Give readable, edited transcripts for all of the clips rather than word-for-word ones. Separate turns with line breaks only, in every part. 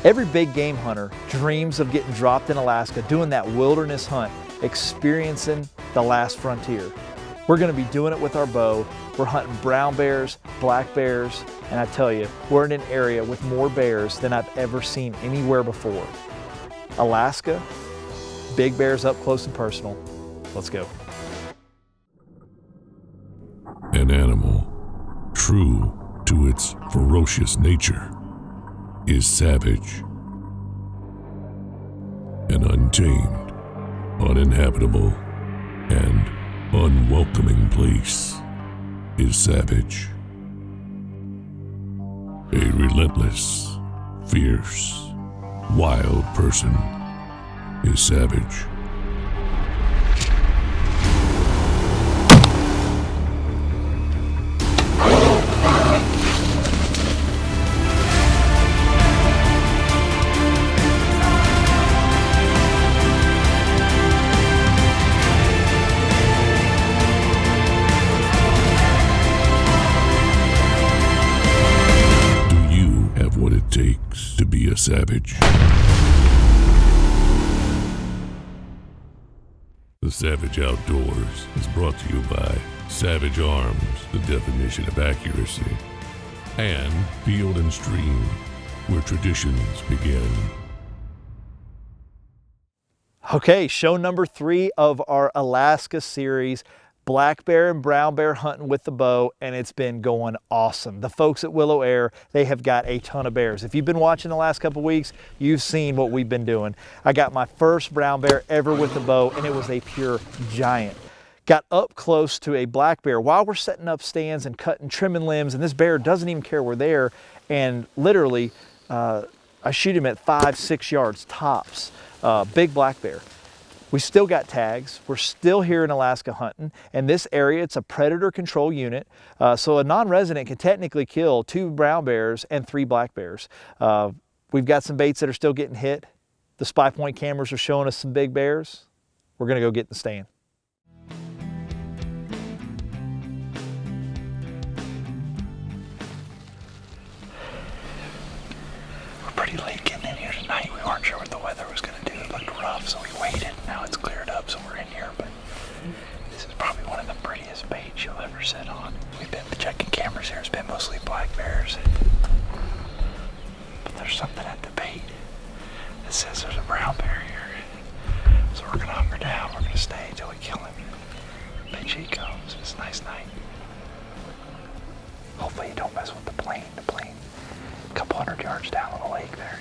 Every big game hunter dreams of getting dropped in Alaska, doing that wilderness hunt, experiencing the last frontier. We're gonna be doing it with our bow. We're hunting brown bears, black bears, and I tell you, we're in an area with more bears than I've ever seen anywhere before. Alaska, big bears up close and personal. Let's go.
An animal, true to its ferocious nature, is savage. An untamed, uninhabitable, and unwelcoming place is savage. A relentless, fierce, wild person is savage. Takes to be a savage. The Savage Outdoors is brought to you by Savage Arms, the definition of accuracy, and Field and Stream, where traditions begin.
Okay, show number 3 of our Alaska series, black bear and brown bear hunting with the bow, and it's been going awesome. The folks at Willow Air, they have got a ton of bears. If you've been watching the last couple weeks, you've seen what we've been doing. I got my first brown bear ever with the bow, and it was a pure giant. Got up close to a black bear while we're setting up stands and cutting, trimming limbs, and this bear doesn't even care we're there, and literally, I shoot him at 5-6 yards tops. Big black bear. We still got tags. We're still here in Alaska hunting. And this area, it's a predator control unit. So a non-resident can technically kill 2 brown bears and 3 black bears. We've got some baits that are still getting hit. The spy point cameras are showing us some big bears. We're gonna go get in the stand. We're pretty late getting in here tonight. We weren't sure what the weather was gonna do. It looked rough, so we waited. Now it's cleared up, so we're in here, but this is probably one of the prettiest baits you'll ever sit on. We've been checking cameras here. It's been mostly black bears. But there's something at the bait that says there's a brown bear here. So we're gonna hunker down. We're gonna stay until we kill him. Bet he comes. It's a nice night. Hopefully you don't mess with the plane. The plane, a couple hundred yards down on the lake there.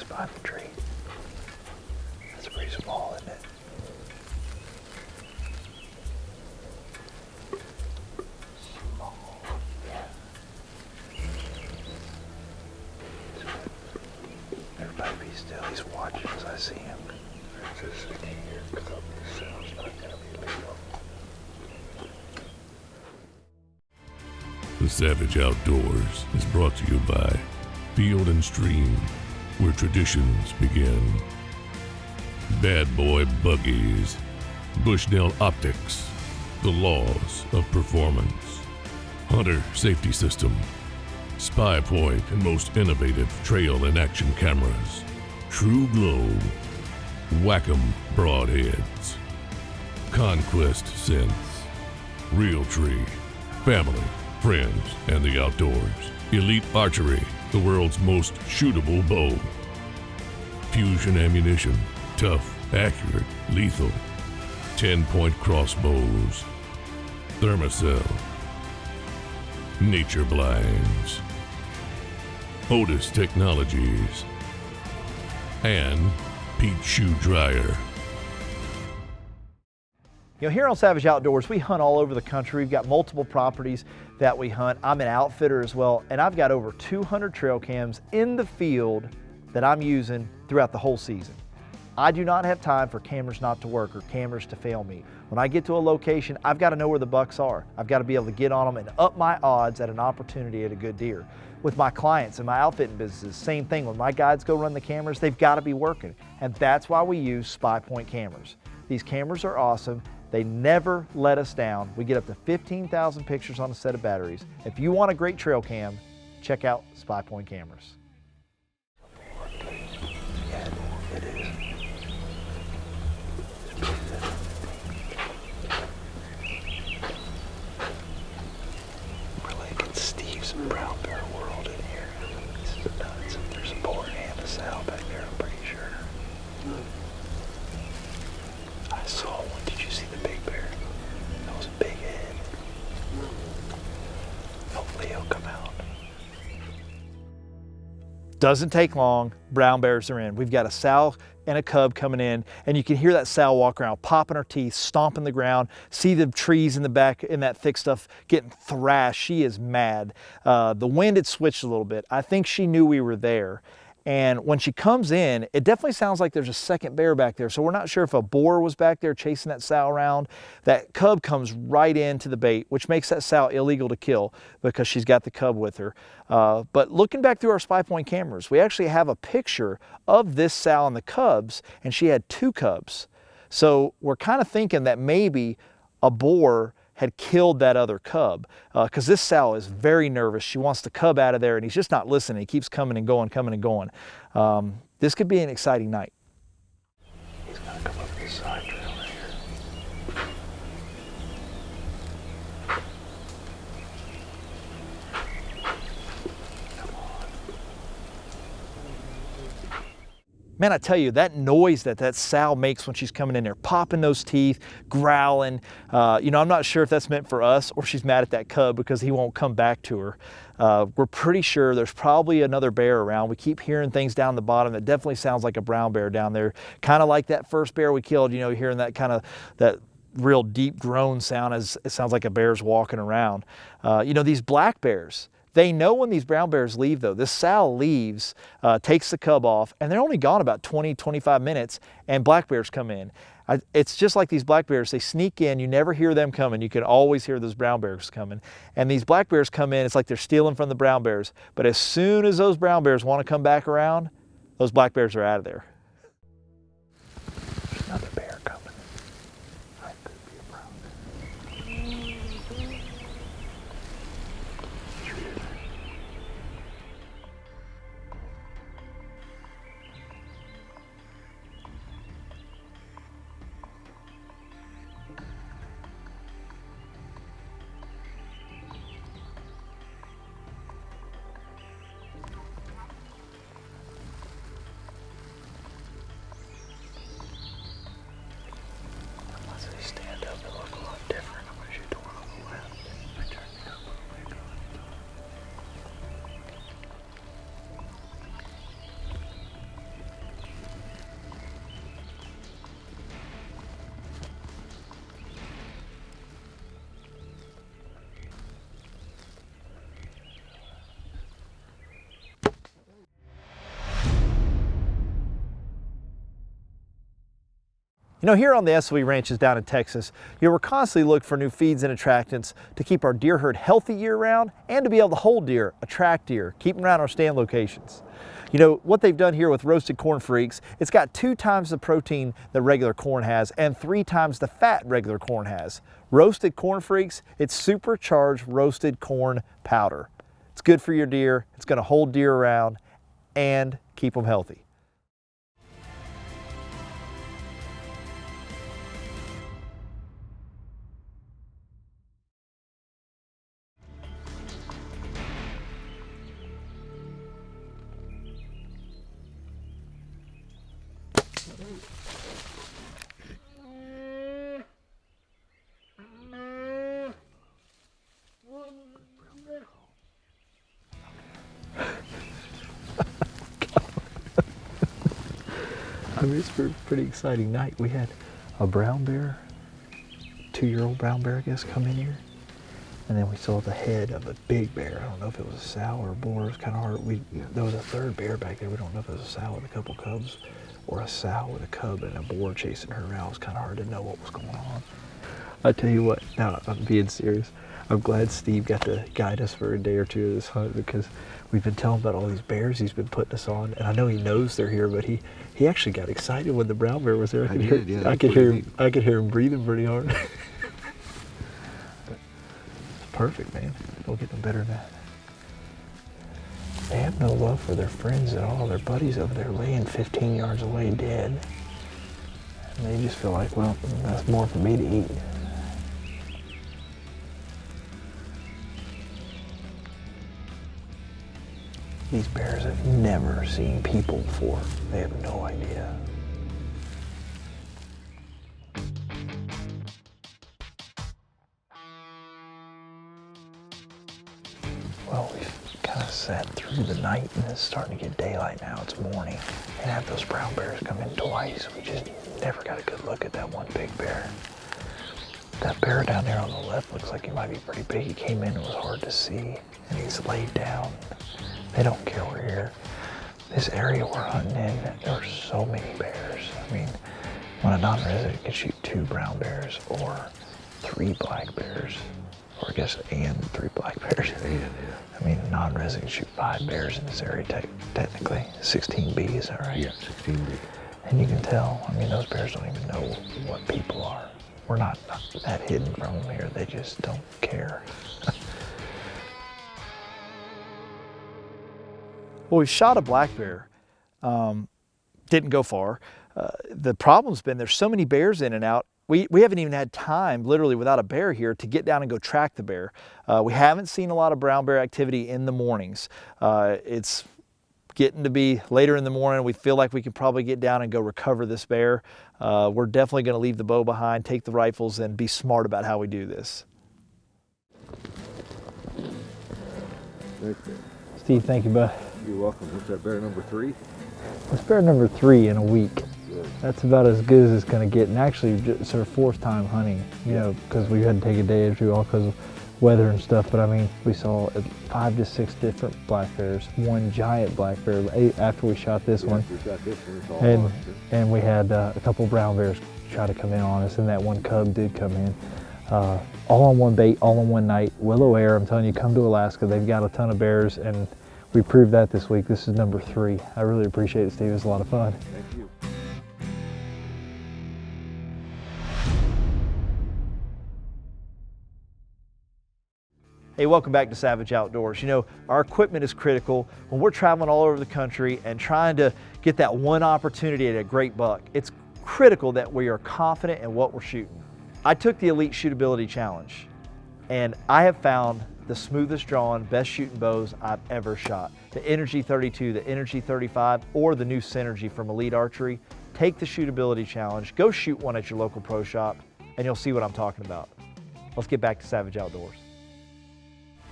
Behind the tree. That's pretty small, isn't it? Small, yeah. Everybody be still. He's watching as I see him. Just sitting here because the sound's not gonna be legal.
The Savage Outdoors is brought to you by Field and Stream, where traditions begin. Bad Boy Buggies, Bushnell Optics, the laws of performance. Hunter Safety System, Spy Point and most innovative trail and action cameras. True Glow, Whack-'em Broadheads, Conquest Synths, Real Tree, Family, Friends, and the Outdoors. Elite Archery, the world's most shootable bow. Fusion Ammunition, tough, accurate, lethal. 10-point crossbows. Thermacell. Nature Blinds. Otis Technologies. And Pete Shoe Dryer.
You know, here on Savage Outdoors, we hunt all over the country. We've got multiple properties that we hunt. I'm an outfitter as well, and I've got over 200 trail cams in the field that I'm using throughout the whole season. I do not have time for cameras not to work or cameras to fail me. When I get to a location, I've got to know where the bucks are. I've got to be able to get on them and up my odds at an opportunity at a good deer. With my clients and my outfitting businesses, same thing. When my guides go run the cameras, they've got to be working. And that's why we use Spy Point cameras. These cameras are awesome. They never let us down. We get up to 15,000 pictures on a set of batteries. If you want a great trail cam, check out Spy Point cameras.
We're like in Steve's brown bear world in here. This is nuts. There's a boar and a sow back there, I'm pretty sure. I saw one. Did you see the big bear? That was a big head. Hopefully he'll come out.
Doesn't take long, brown bears are in. We've got a sow and a cub coming in, and you can hear that sow walk around, popping her teeth, stomping the ground, see the trees in the back in that thick stuff getting thrashed. She is mad. The wind had switched a little bit. I think she knew we were there. And when she comes in, it definitely sounds like there's a second bear back there. So we're not sure if a boar was back there chasing that sow around. That cub comes right into the bait, which makes that sow illegal to kill because she's got the cub with her. But looking back through our Spy Point cameras, we actually have a picture of this sow and the cubs, and she had 2 cubs. So we're kind of thinking that maybe a boar had killed that other cub, because this sow is very nervous. She wants the cub out of there, and he's just not listening. He keeps coming and going, coming and going. This could be an exciting night.
He's gonna come up this side trail right here. Come on.
Man, I tell you, that noise that sow makes when she's coming in there, popping those teeth, growling, you know, I'm not sure if that's meant for us or she's mad at that cub because he won't come back to her. We're pretty sure there's probably another bear around. We keep hearing things down the bottom that definitely sounds like a brown bear down there. Kind of like that first bear we killed, you know, hearing that kind of, that real deep groan sound as it sounds like a bear's walking around. You know, these black bears, they know when these brown bears leave though. This sow leaves, takes the cub off, and they're only gone about 20, 25 minutes, and black bears come in. It's just like these black bears, they sneak in, you never hear them coming. You can always hear those brown bears coming. And these black bears come in, it's like they're stealing from the brown bears. But as soon as those brown bears want to come back around, those black bears are out of there.
There's another bear coming. That could be a brown bear. Unless they stand up and look a lot different, I'm gonna shoot the one on the left. I turned it up a little bit.
You know, here on the SOE ranches down in Texas, you know, we're constantly looking for new feeds and attractants to keep our deer herd healthy year round and to be able to hold deer, attract deer, keep them around our stand locations. You know, what they've done here with Roasted Corn Freaks, it's got 2 times the protein that regular corn has and 3 times the fat regular corn has. Roasted Corn Freaks, it's supercharged roasted corn powder. It's good for your deer, it's gonna hold deer around and keep them healthy. I mean, it's a pretty exciting night. We had a brown bear, 2-year-old brown bear, I guess, come in here. And then we saw the head of a big bear. I don't know if it was a sow or a boar. It was kind of hard. There was a third bear back there. We don't know if it was a sow with a couple cubs or a sow with a cub and a boar chasing her around. It was kind of hard to know what was going on. I tell you what, now I'm being serious. I'm glad Steve got to guide us for a day or two of this hunt, because we've been telling about all these bears he's been putting us on, and I know he knows they're here, but he actually got excited when the brown bear was there. I could hear him breathing pretty hard. It's perfect, man. Don't get no better than that. They have no love for their friends at all. Their buddies over there laying 15 yards away dead. And they just feel like, well, that's more for me to eat. These bears have never seen people before. They have no idea. Well, we've kind of sat through the night and it's starting to get daylight now. It's morning. And have those brown bears come in twice. We just never got a good look at that one big bear. That bear down there on the left looks like he might be pretty big. He came in, it was hard to see, and he's laid down. They don't care we're here. This area we're hunting in, there are so many bears. I mean, when a non-resident can shoot 2 brown bears or 3 black bears, or I guess and 3 black bears. I mean, a non-resident can shoot 5 bears in this area technically. 16B, is that right?
Yeah, 16B.
And you can tell, I mean, those bears don't even know what people are. We're not that hidden from them here. They just don't care. Well, we shot a black bear. Didn't go far. The problem's been there's so many bears in and out. We haven't even had time, literally without a bear here, to get down and go track the bear. We haven't seen a lot of brown bear activity in the mornings. It's getting to be later in the morning. We feel like we can probably get down and go recover this bear. We're definitely going to leave the bow behind, take the rifles, and be smart about how we do this.
Right there.
Steve, thank you, bud.
You're welcome. What's that, bear number 3?
It's bear number 3 in a week.
Good.
That's about as good as it's going to get. And actually, it's our 4th time hunting, you know, because we had to take a day or two off because of weather and stuff. But I mean, we saw 5 to 6 different black bears, 1 giant black bear after we shot this one.
We shot this one. It's all
and we had a couple brown bears try to come in on us, and that 1 cub did come in. All on one bait, all on one night. Willow Air, I'm telling you, come to Alaska. They've got a ton of bears, and we proved that this week. This is number 3. I really appreciate it, Steve. It was a lot of fun.
Thank you.
Hey, welcome back to Savage Outdoors. You know, our equipment is critical when we're traveling all over the country and trying to get that one opportunity at a great buck. It's critical that we are confident in what we're shooting. I took the Elite Shootability Challenge, and I have found the smoothest drawn, best shooting bows I've ever shot. The Energy 32, the Energy 35, or the new Synergy from Elite Archery. Take the Shootability Challenge, go shoot one at your local pro shop, and you'll see what I'm talking about. Let's get back to Savage Outdoors.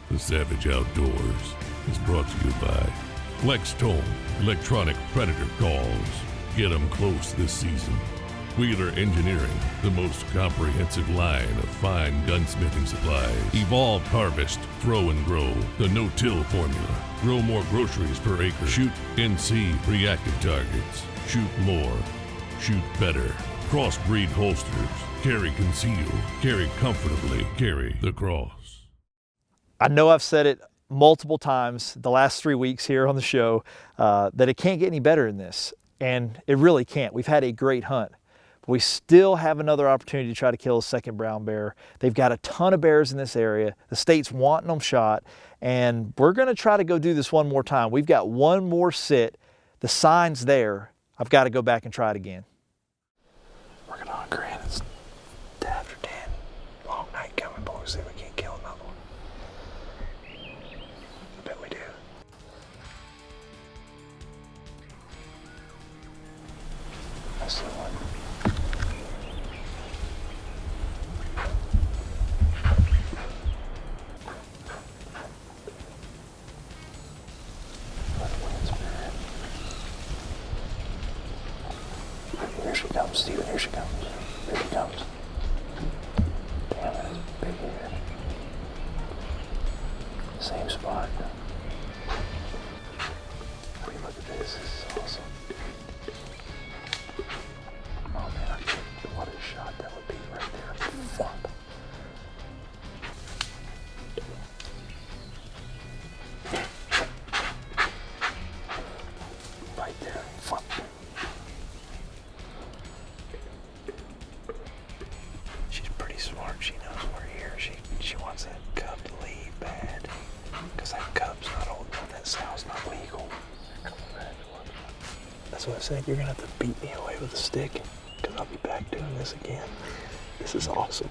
The Savage Outdoors is brought to you by Flex Tone Electronic Predator Calls. Get them close this season. Wheeler Engineering, the most comprehensive line of fine gunsmithing supplies. Evolved Harvest, Throw and Grow, the no-till formula. Grow more groceries per acre. Shoot NC reactive targets. Shoot more. Shoot better. Crossbreed holsters. Carry conceal. Carry comfortably. Carry the cross.
I know I've said it multiple times the last 3 weeks here on the show that it can't get any better than this, and it really can't. We've had a great hunt. We still have another opportunity to try to kill a second brown bear. They've got a ton of bears in this area. The state's wanting them shot, and we're gonna try to go do this one more time. We've got one more sit. The sign's there. I've got to go back and try it again. We're gonna hunt Grant. It's after 10. Long night coming, but we'll see if we can't kill another one. I bet we do. I see one. Here she comes, Steven. Here she comes. Here she comes.
smart. She knows we're here. She wants that cub to leave bad. Because that cub's not old enough. That sow's not legal. That's what I said. You're going to have to beat me away with a stick. Because I'll be back doing this again. This is awesome.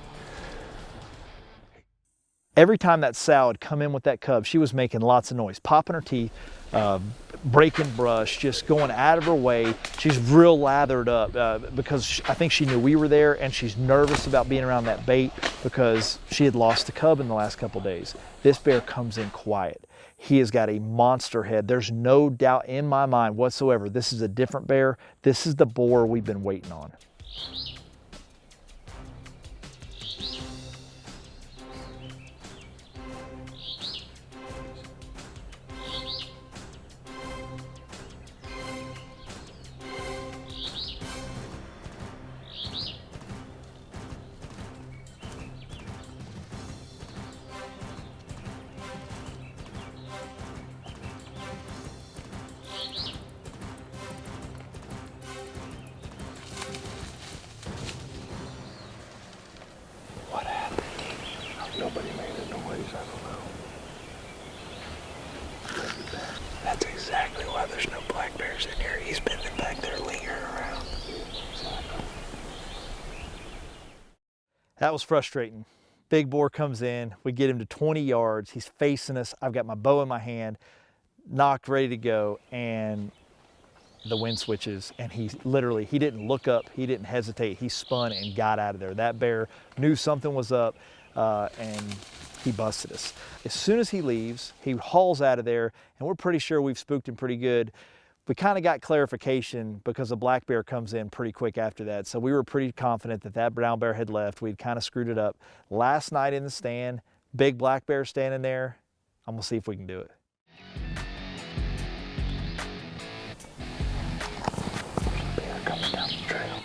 Every time that sow had come in with that cub, she was making lots of noise, popping her teeth, breaking brush, just going out of her way. She's real lathered up because I think she knew we were there, and she's nervous about being around that bait because she had lost the cub in the last couple days. This bear comes in quiet. He has got a monster head. There's no doubt in my mind whatsoever. This is a different bear. This is the boar we've been waiting on.
Nobody made a noise, I don't know. That's exactly why there's no black bears in here. He's been back there lingering around.
That was frustrating. Big boar comes in, we get him to 20 yards, he's facing us, I've got my bow in my hand, knocked, ready to go, and the wind switches, and he didn't look up, he didn't hesitate, he spun and got out of there. That bear knew something was up, and he busted us. As soon as he leaves, he hauls out of there, and we're pretty sure we've spooked him pretty good. We kind of got clarification because a black bear comes in pretty quick after that. So we were pretty confident that that brown bear had left. We'd kind of screwed it up. Last night in the stand, big black bear standing there. I'm gonna see if we can do it.
Bear coming down the trail.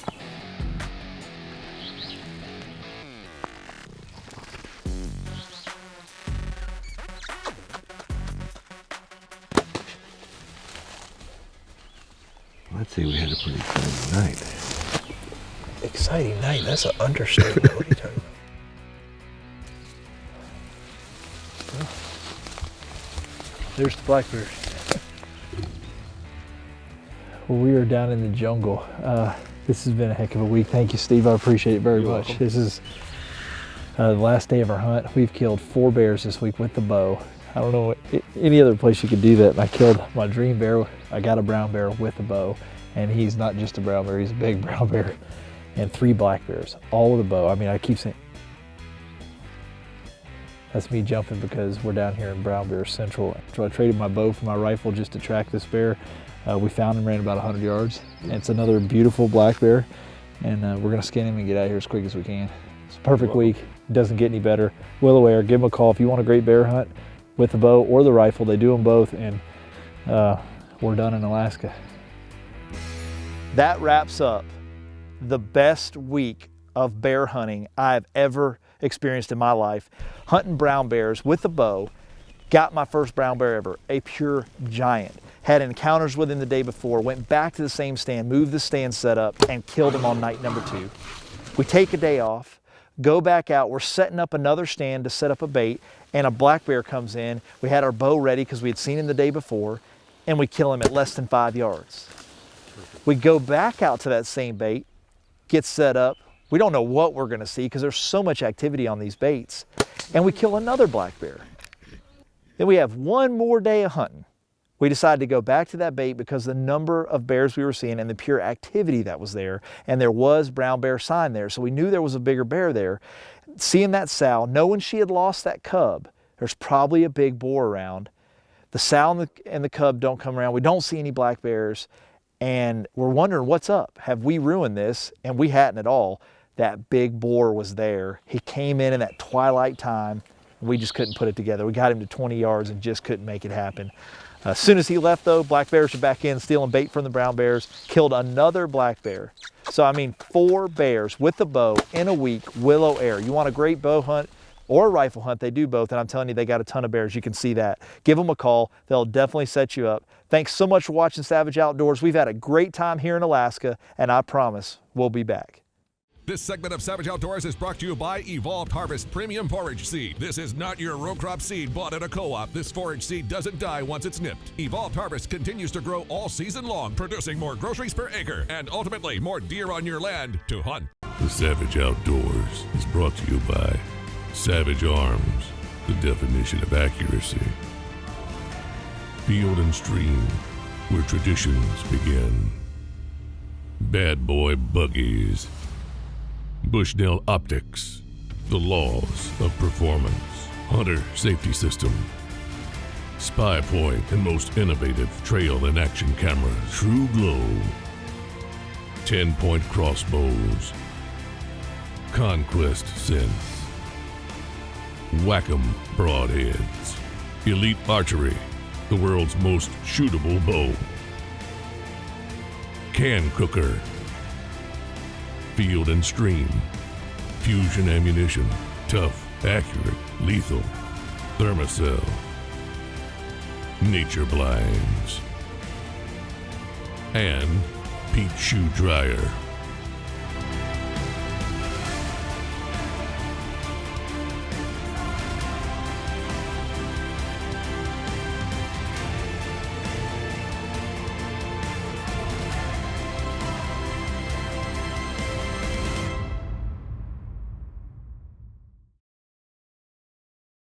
I'd say we had a pretty exciting night.
Exciting night? That's an understatement. What are you talking about?
There's the black bears. Well, we are down in the jungle. This has been a heck of a week. Thank you, Steve. I appreciate it very much.
Welcome.
This is the last day of our hunt. We've killed 4 bears this week with the bow. I don't know any other place you could do that. And I killed my dream bear. I got a brown bear with a bow, and he's not just a brown bear, he's a big brown bear. And 3 black bears, all with a bow. I mean, I keep saying, that's me jumping because we're down here in Brown Bear Central. So I traded my bow for my rifle just to track this bear. We found him, ran about 100 yards. And it's another beautiful black bear. And we're gonna skin him and get out of here as quick as we can. It's a perfect week, doesn't get any better. Willow Air, give them a call if you want a great bear hunt with the bow or the rifle. They do them both, and we're done in Alaska. That wraps up the best week of bear hunting I've ever experienced in my life. Hunting brown bears with a bow. Got my first brown bear ever, a pure giant. Had encounters with him the day before, went back to the same stand, moved the stand set up, and killed him on night number 2. We take a day off, go back out, we're setting up another stand to set up a bait, and a black bear comes in. We had our bow ready because we had seen him the day before, and we kill him at less than 5 yards. We go back out to that same bait, get set up. We don't know what we're gonna see because there's so much activity on these baits, and we kill another black bear. Then we have one more day of hunting. We decided to go back to that bait because the number of bears we were seeing and the pure activity that was there, and there was brown bear sign there, so we knew there was a bigger bear there. Seeing that sow, knowing she had lost that cub, there's probably a big boar around. The sow and the cub don't come around. We don't see any black bears, and we're wondering what's up. Have we ruined this? And we hadn't at all. That big boar was there. He came in that twilight time. We just couldn't put it together. We got him to 20 yards and just couldn't make it happen. As soon as he left though, black bears are back in, stealing bait from the brown bears, killed another black bear. So I mean, 4 bears with the bow in a week, Willow Air. You want a great bow hunt or a rifle hunt, they do both, and I'm telling you, they got a ton of bears. You can see that. Give them a call. They'll definitely set you up. Thanks so much for watching Savage Outdoors. We've had a great time here in Alaska, and I promise we'll be back.
This segment of Savage Outdoors is brought to you by Evolved Harvest Premium Forage Seed. This is not your row crop seed bought at a co-op. This forage seed doesn't die once it's nipped. Evolved Harvest continues to grow all season long, producing more groceries per acre and ultimately more deer on your land to hunt.
The Savage Outdoors is brought to you by Savage Arms, the definition of accuracy. Field and Stream, where traditions begin. Bad Boy Buggies. Bushnell Optics, the laws of performance. Hunter Safety System. Spy Point and most innovative trail and action cameras. True Glow. 10-point crossbows. Conquest Sense. Whack-'em broadheads. Elite Archery, the world's most shootable bow. Can Cooker. Field and Stream. Fusion ammunition. Tough, accurate, lethal. Thermacell. Nature Blinds. And Pete Shoe Dryer.